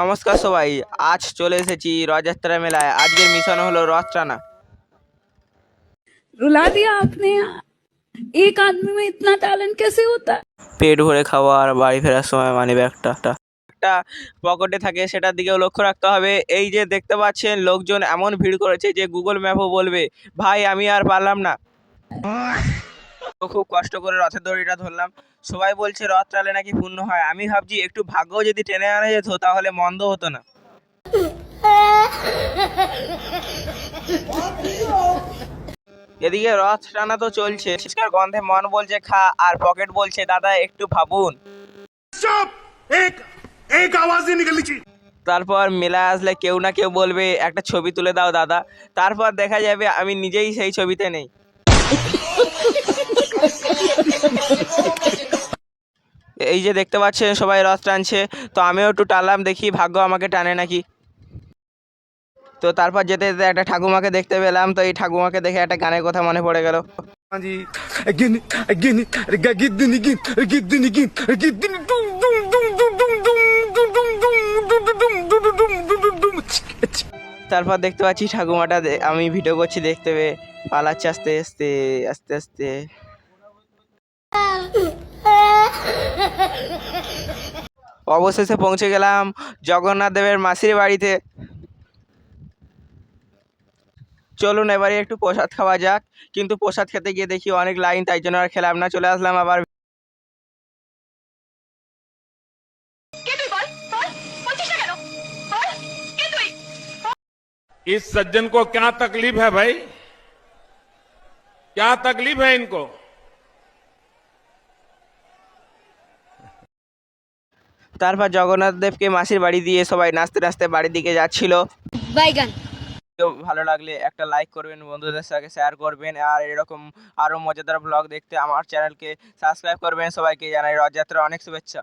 নমস্কার সবাই, আজ চলে এসেছি রথযাত্রা মেলায়। আজকের মিশন হলো রথ টানা। रुला दिया आपने। एक आदमी में इतना टैलेंट कैसे होता है? পেট ভরে খাওয়া আর বাড়ি ফেরার সময় মানি ব্যাগটা একটা পকেটে থাকে, সেটার দিকেও লক্ষ্য রাখতে হবে। এই যে দেখতে পাচ্ছেন, লোকজন এমন ভিড় করেছে যে গুগল ম্যাপও বলবে ভাই আমি আর পারলাম না। তো খুব কষ্ট করে রথের দড়িটা ধরলাম। সবাই বলছে রথ টানলে নাকি পুণ্য হয়। আমি ভাবছি একটু ভাগ্য যদি টেনে আনা যেত তাহলে মন্দ হতো না। এদিকে রথ টানা তো চলছে, শীতকার গন্ধে মন বলছে খা, আর পকেট বলছে দাদা একটু ভাবুন। चुप एक एक आवाज नहीं निकली चाहिए। তারপর মেলা আসলে কেউ না কেউ বলবে একটা ছবি তুলে দাও দাদা। তারপর দেখা যাবে আমি নিজেই সেই ছবিতে নেই। এই যে দেখতে পাচ্ছেন সবাই রথ টানছে, তো আমিও একটু টানলাম, দেখি ভাগ্য আমাকে টানে নাকি। তো তারপর যেতে যেতে একটা ঠাকুমাকে দেখতে পেলাম, তো এই ঠাকুমাকে দেখে একটা গানের কথা মনে পড়ে গেল। जी अगेन अगेन गिद्दनी गिन गिद्दनी गिन गिद्दनी डुम डुम डुम डुम डुम डुम डुम डुम डुम डुम डुम डुम डुम। তারপর দেখতে পাচ্ছি ঠাকুমাটা আমি ভিডিও করছি দেখতে পেয়ে পালাচ্ছে আস্তে আস্তে আস্তে আস্তে। অবশেষে পৌঁছে গেলাম জগন্নাথ দেবের মাসির বাড়িতে। চলুন এবারে একটু প্রসাদ খাওয়া যাক, কিন্তু প্রসাদ খেতে গিয়ে দেখি অনেক লাইন, তাই জন্য আর খেলাম না, চলে আসলাম আবার। इस सज्जन को क्या तकलीफ है भाई? क्या तकलीफ है इनको? তারপর জগন্নাথ দেবকে মাসির বাড়ি দিয়ে সবাই নাচতে নাচতে বাড়ির দিকে যাচ্ছিল। बैगन। তো ভালো লাগলে একটা লাইক করবেন, বন্ধুদের সাথে শেয়ার করবেন, আর এরকম আরও মজাদার ব্লগ দেখতে আমার চ্যানেলকে সাবস্ক্রাইব করবেন। সবাইকে জানাই রথযাত্রার অনেক শুভেচ্ছা।